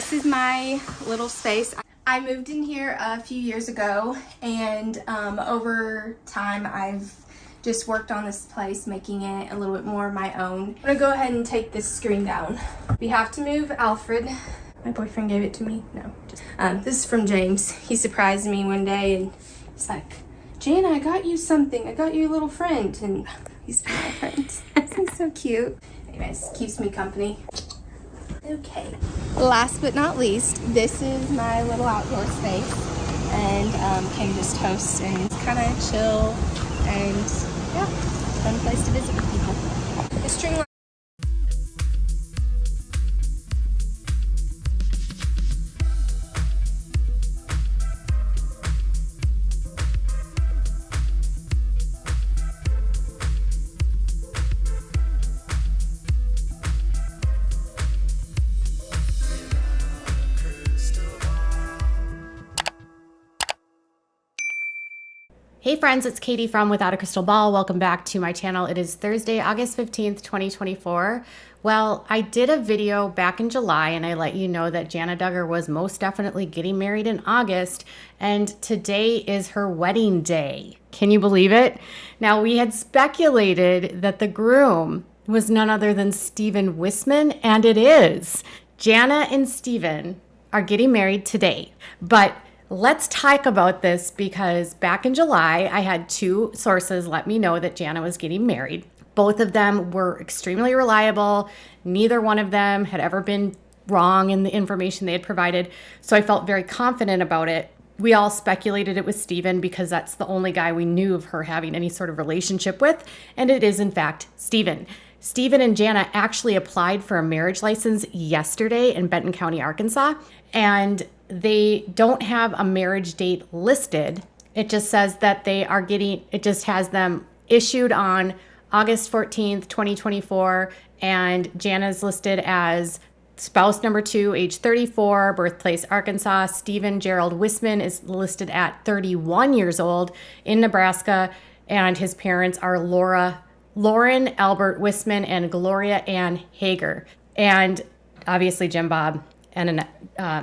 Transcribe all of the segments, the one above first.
This is my little space. I moved in here a few years ago, and over time I've just worked on this place, making it a little bit more my own. I'm gonna go ahead and take this screen down. We have to move Alfred. My boyfriend gave it to me. No, this is from James. He surprised me one day and he's like, Jana, I got you something. I got you a little friend. And he's my friend. He's so cute. Anyways, keeps me company. Okay. Last but not least, this is my little outdoor space. And can just host and kind of chill. And yeah, fun place to visit with people. The string light. Hey friends, it's Katie from Without a Crystal Ball. Welcome back to my channel. It is Thursday, August 15th, 2024. Well, I did a video back in July and I let you know that Jana Duggar was most definitely getting married in August, and today is her wedding day. Can you believe it? Now, we had speculated that the groom was none other than Stephen Wissmann, and it is. Jana and Stephen are getting married today, but let's talk about this because back in July, I had two sources let me know that Jana was getting married. Both of them were extremely reliable. Neither one of them had ever been wrong in the information they had provided. So I felt very confident about it. We all speculated it was Stephen because that's the only guy we knew of her having any sort of relationship with. And it is in fact Stephen. Stephen and Jana actually applied for a marriage license yesterday in Benton County, Arkansas. And they don't have a marriage date listed. It just says that they are getting, it just has them issued on August 14th, 2024. And Jana's listed as spouse number 2, age 34, birthplace Arkansas. Stephen Gerald Wissman is listed at 31 years old in Nebraska. And his parents are Lauren Albert Wissman and Gloria Ann Hager. And obviously Jim Bob and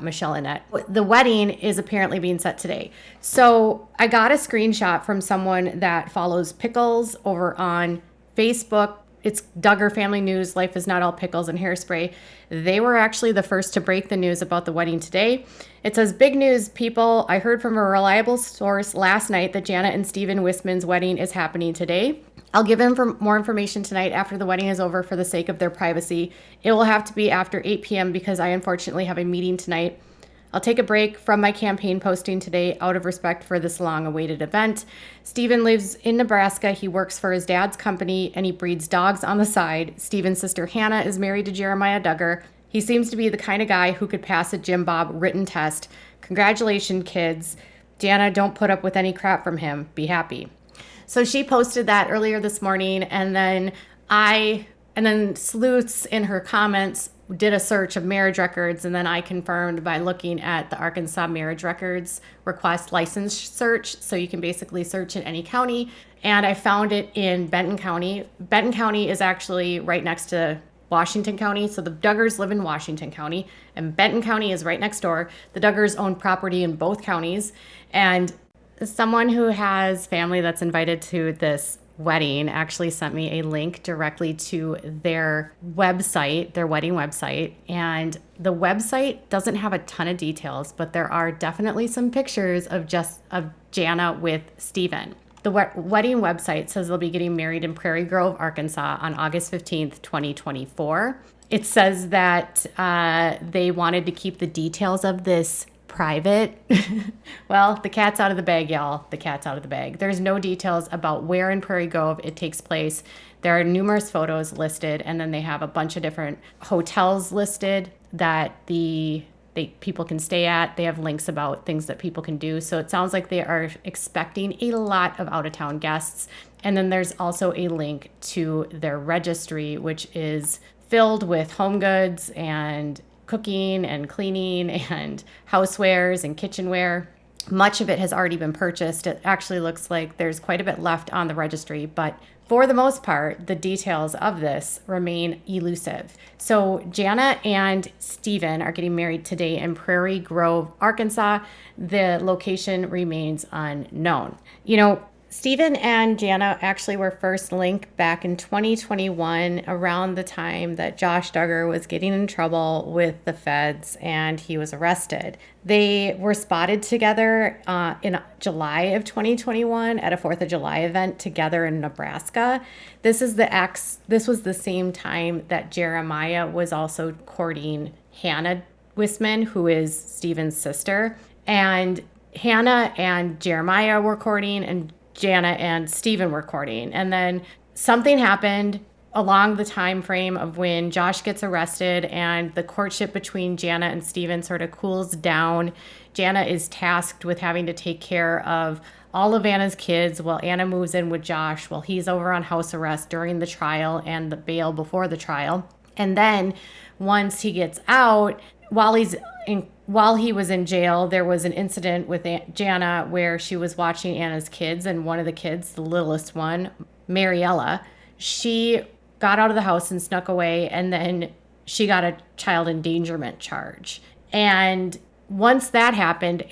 Michelle Annette. The wedding is apparently being set today. So I got a screenshot from someone that follows pickles over on Facebook. It's Duggar Family News, Life is Not All Pickles and Hairspray. They were actually the first to break the news about the wedding today. It says, big news, people. I heard from a reliable source last night that Jana and Stephen Wissman's wedding is happening today. I'll give them more information tonight after the wedding is over for the sake of their privacy. It will have to be after 8 p.m. because I unfortunately have a meeting tonight. I'll take a break from my campaign posting today out of respect for this long-awaited event. Stephen lives in Nebraska. He works for his dad's company and he breeds dogs on the side. Stephen's sister Hannah is married to Jeremiah Duggar. He seems to be the kind of guy who could pass a Jim Bob written test. Congratulations, kids. Jana, don't put up with any crap from him. Be happy. So she posted that earlier this morning, and then Sleuths in her comments did a search of marriage records, and then I confirmed by looking at the Arkansas marriage records request license search. So you can basically search in any county, and I found it in Benton County. Benton County is actually right next to Washington County. So the Duggars live in Washington County, and Benton County is right next door. The Duggars own property in both counties, and someone who has family that's invited to this wedding actually sent me a link directly to their website, their wedding website. And the website doesn't have a ton of details, but there are definitely some pictures of Jana with Stephen. The wedding website says they'll be getting married in Prairie Grove, Arkansas on August 15th, 2024. It says that they wanted to keep the details of this private. Well, the cat's out of the bag, y'all. The cat's out of the bag. There's no details about where in Prairie Grove it takes place. There are numerous photos listed, and then they have a bunch of different hotels listed that people can stay at. They have links about things that people can do. So it sounds like they are expecting a lot of out-of-town guests. And then there's also a link to their registry, which is filled with home goods and cooking and cleaning and housewares and kitchenware. Much of it has already been purchased. It actually looks like there's quite a bit left on the registry, but for the most part, the details of this remain elusive. So Jana and Stephen are getting married today in Prairie Grove, Arkansas. The location remains unknown. You know, Stephen and Jana actually were first linked back in 2021 around the time that Josh Duggar was getting in trouble with the feds and he was arrested. They were spotted together in July of 2021 at a 4th of July event together in Nebraska. This was the same time that Jeremiah was also courting Jana Wissman, who is Stephen's sister. And Hannah and Jeremiah were courting, and Jana and Stephen were courting. And then something happened along the time frame of when Josh gets arrested and the courtship between Jana and Stephen sort of cools down. Jana is tasked with having to take care of all of Anna's kids while Anna moves in with Josh while he's over on house arrest during the trial and the bail before the trial. And then once he gets out, while he was in jail, there was an incident with Jana where she was watching Anna's kids, and one of the kids, the littlest one, Mariella, she got out of the house and snuck away, and then she got a child endangerment charge. And once that happened,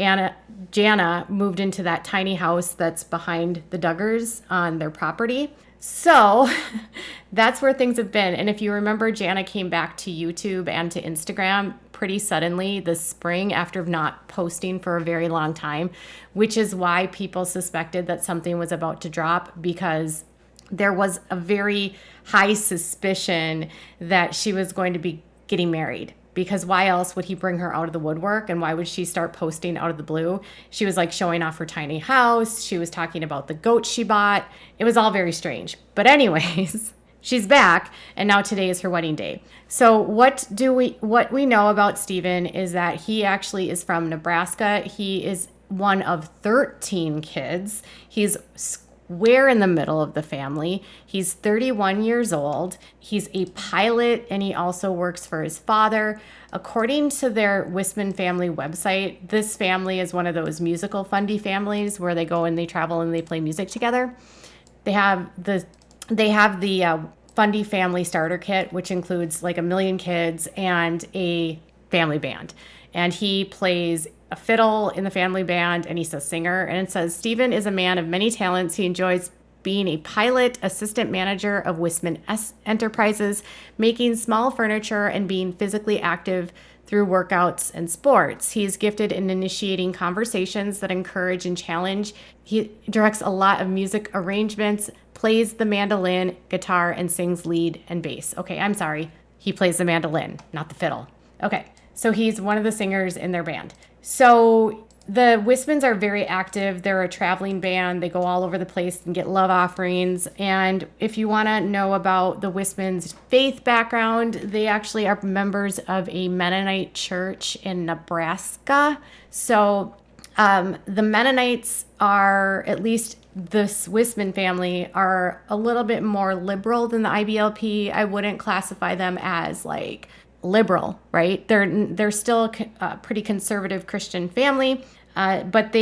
Jana moved into that tiny house that's behind the Duggars on their property. So that's where things have been. And if you remember, Jana came back to YouTube and to Instagram pretty suddenly this spring after not posting for a very long time, which is why people suspected that something was about to drop, because there was a very high suspicion that she was going to be getting married. Because why else would he bring her out of the woodwork, and why would she start posting out of the blue? She was like showing off her tiny house. She was talking about the goat she bought. It was all very strange. But anyways, she's back, and now today is her wedding day. So what we know about Stephen is that he actually is from Nebraska. He is one of 13 kids. He's square in the middle of the family. He's 31 years old. He's a pilot, and he also works for his father. According to their Wissman family website, this family is one of those musical fundy families where they go and they travel and they play music together. They have the Fundy Family Starter Kit, which includes like 1 million kids and a family band. And he plays a fiddle in the family band, and he's a singer. And it says, Stephen is a man of many talents. He enjoys being a pilot, assistant manager of Wissman Enterprises, making small furniture, and being physically active through workouts and sports. He is gifted in initiating conversations that encourage and challenge. He directs a lot of music arrangements, plays the mandolin, guitar, and sings lead and bass. Okay, I'm sorry. He plays the mandolin, not the fiddle. Okay, so he's one of the singers in their band. So the Wissmans are very active. They're a traveling band. They go all over the place and get love offerings. And if you want to know about the Wissmans' faith background, they actually are members of a Mennonite church in Nebraska. So the Mennonites are, at least this Wissman family, are a little bit more liberal than the IBLP. I wouldn't classify them as like liberal, right? They're still a pretty conservative Christian family, but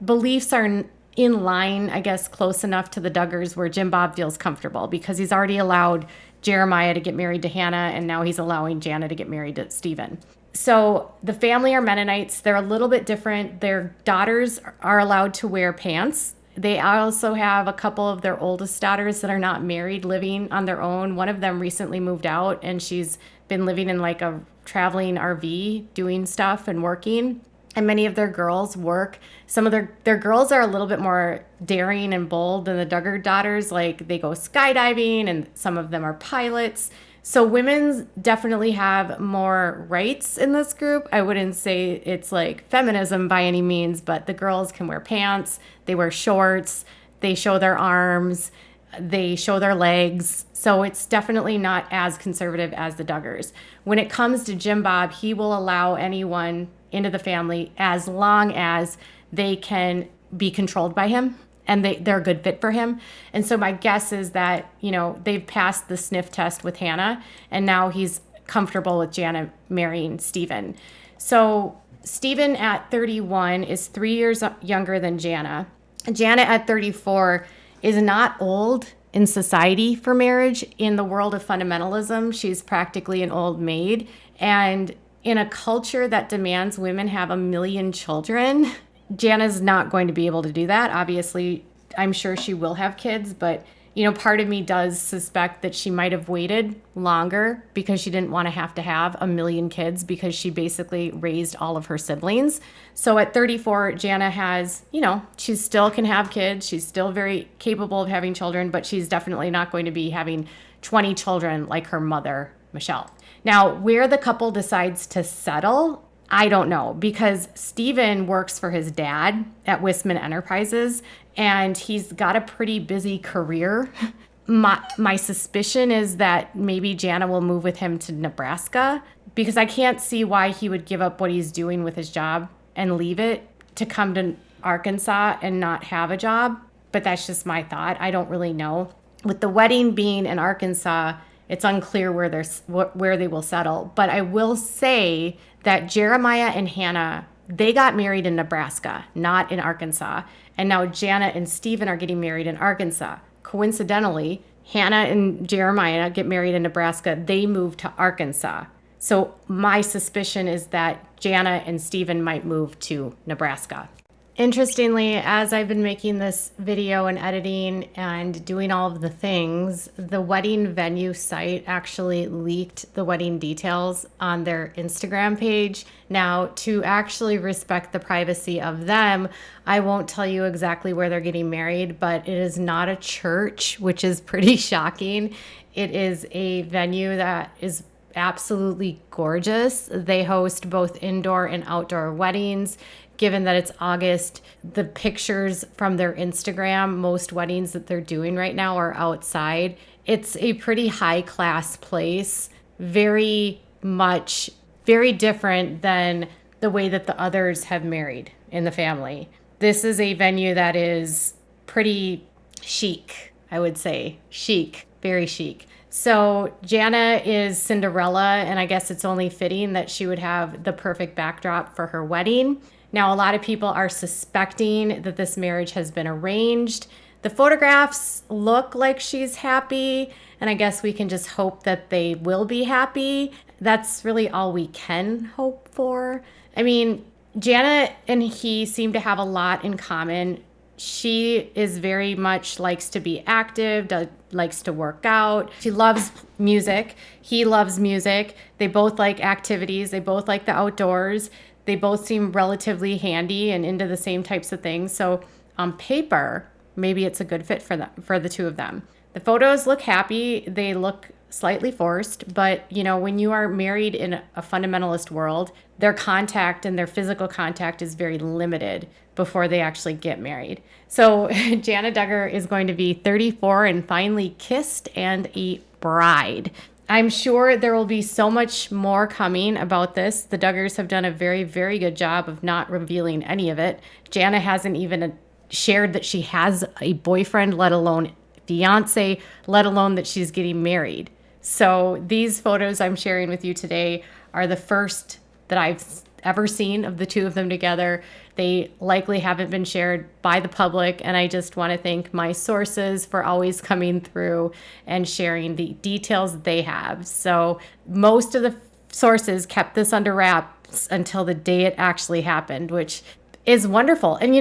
beliefs are in line, I guess, close enough to the Duggars where Jim Bob feels comfortable, because he's already allowed Jeremiah to get married to Hannah, and now he's allowing Jana to get married to Stephen. So the family are Mennonites. They're a little bit different. Their daughters are allowed to wear pants. They also have a couple of their oldest daughters that are not married, living on their own. One of them recently moved out, and she's been living in like a traveling RV, doing stuff and working. And many of their girls work. Some of their girls are a little bit more daring and bold than the Duggar daughters. Like, they go skydiving, and some of them are pilots. So women definitely have more rights in this group. I wouldn't say it's like feminism by any means, but the girls can wear pants, they wear shorts, they show their arms, they show their legs. So it's definitely not as conservative as the Duggars. When it comes to Jim Bob, he will allow anyone into the family as long as they can be controlled by him and they're a good fit for him. And so my guess is that, they've passed the sniff test with Hannah, and now he's comfortable with Jana marrying Stephen. So Stephen at 31 is 3 years younger than Jana. Jana at 34 is not old in society for marriage. In the world of fundamentalism, she's practically an old maid. And in a culture that demands women have 1 million children, Jana's not going to be able to do that. Obviously, I'm sure she will have kids, but part of me does suspect that she might have waited longer because she didn't want to have 1 million kids, because she basically raised all of her siblings. So at 34, Jana has, she still can have kids. She's still very capable of having children, but she's definitely not going to be having 20 children like her mother, Michelle. Now, where the couple decides to settle, I don't know, because Stephen works for his dad at Wissman Enterprises, and he's got a pretty busy career. My suspicion is that maybe Jana will move with him to Nebraska, because I can't see why he would give up what he's doing with his job and leave it to come to Arkansas and not have a job. But that's just my thought. I don't really know. With the wedding being in Arkansas, it's unclear where they will settle. But I will say that Jeremiah and Hannah, they got married in Nebraska, not in Arkansas. And now Jana and Stephen are getting married in Arkansas. Coincidentally, Hannah and Jeremiah get married in Nebraska. They moved to Arkansas. So my suspicion is that Jana and Stephen might move to Nebraska. Interestingly, as I've been making this video and editing and doing all of the things, the wedding venue site actually leaked the wedding details on their Instagram page. Now, to actually respect the privacy of them, I won't tell you exactly where they're getting married, but it is not a church, which is pretty shocking. It is a venue that is absolutely gorgeous. They host both indoor and outdoor weddings. Given that it's August, the pictures from their Instagram, most weddings that they're doing right now are outside. It's a pretty high class place, very different than the way that the others have married in the family. This is a venue that is pretty chic, I would say. Chic, very chic. So Jana is Cinderella, and I guess it's only fitting that she would have the perfect backdrop for her wedding. Now, a lot of people are suspecting that this marriage has been arranged. The photographs look like she's happy, and I guess we can just hope that they will be happy. That's really all we can hope for. I mean, Jana and he seem to have a lot in common. She is very much likes to be active, likes to work out. She loves music. He loves music. They both like activities. They both like the outdoors. They both seem relatively handy and into the same types of things. So on paper, maybe it's a good fit for the two of them. The photos look happy. They look slightly forced, but when you are married in a fundamentalist world, their contact and their physical contact is very limited before they actually get married. So Jana Duggar is going to be 34 and finally kissed and a bride. I'm sure there will be so much more coming about this. The Duggars have done a very, very good job of not revealing any of it. Jana hasn't even shared that she has a boyfriend, let alone fiance, let alone that she's getting married. So these photos I'm sharing with you today are the first that I've ever seen of the two of them together. They likely haven't been shared by the public, and I just want to thank my sources for always coming through and sharing the details that they have. So most of the sources kept this under wraps until the day it actually happened, which is wonderful. And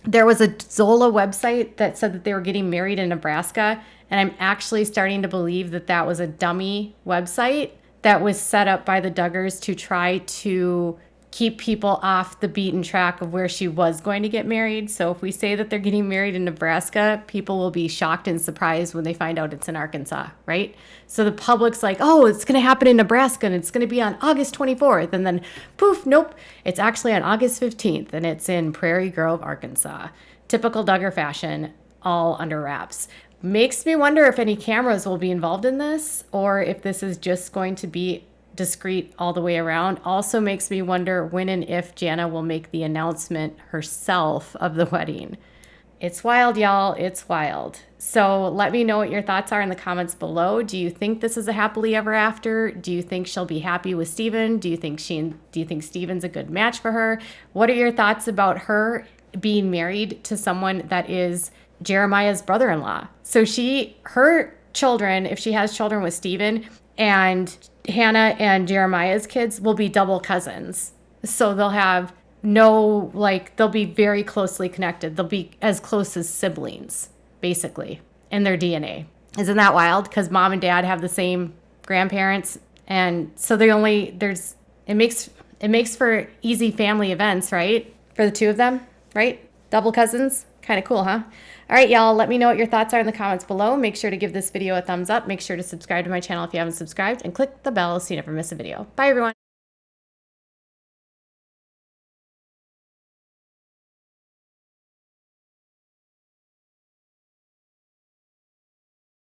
there was a Zola website that said that they were getting married in Nebraska, and I'm actually starting to believe that that was a dummy website that was set up by the Duggars to try to keep people off the beaten track of where she was going to get married. So if we say that they're getting married in Nebraska, people will be shocked and surprised when they find out it's in Arkansas, right? So the public's like, oh, it's going to happen in Nebraska and it's going to be on August 24th. And then poof, nope, it's actually on August 15th and it's in Prairie Grove, Arkansas. Typical Duggar fashion, all under wraps. Makes me wonder if any cameras will be involved in this or if this is just going to be discreet all the way around. Also makes me wonder when and if Jana will make the announcement herself of the wedding. It's wild, y'all. It's wild. So let me know what your thoughts are in the comments below. Do you think this is a happily ever after? Do you think she'll be happy with Stephen? Do you think Stephen's a good match for her? What are your thoughts about her being married to someone that is Jeremiah's brother-in-law? So her children, if she has children with Stephen, and Hannah and Jeremiah's kids will be double cousins. So they'll have they'll be very closely connected. They'll be as close as siblings, basically, in their DNA. Isn't that wild? Because mom and dad have the same grandparents. And so it makes for easy family events, right? For the two of them, right? Double cousins. Kind of cool, huh? All right, y'all, let me know what your thoughts are in the comments below. Make sure to give this video a thumbs up. Make sure to subscribe to my channel if you haven't subscribed, and click the bell so you never miss a video. Bye, everyone.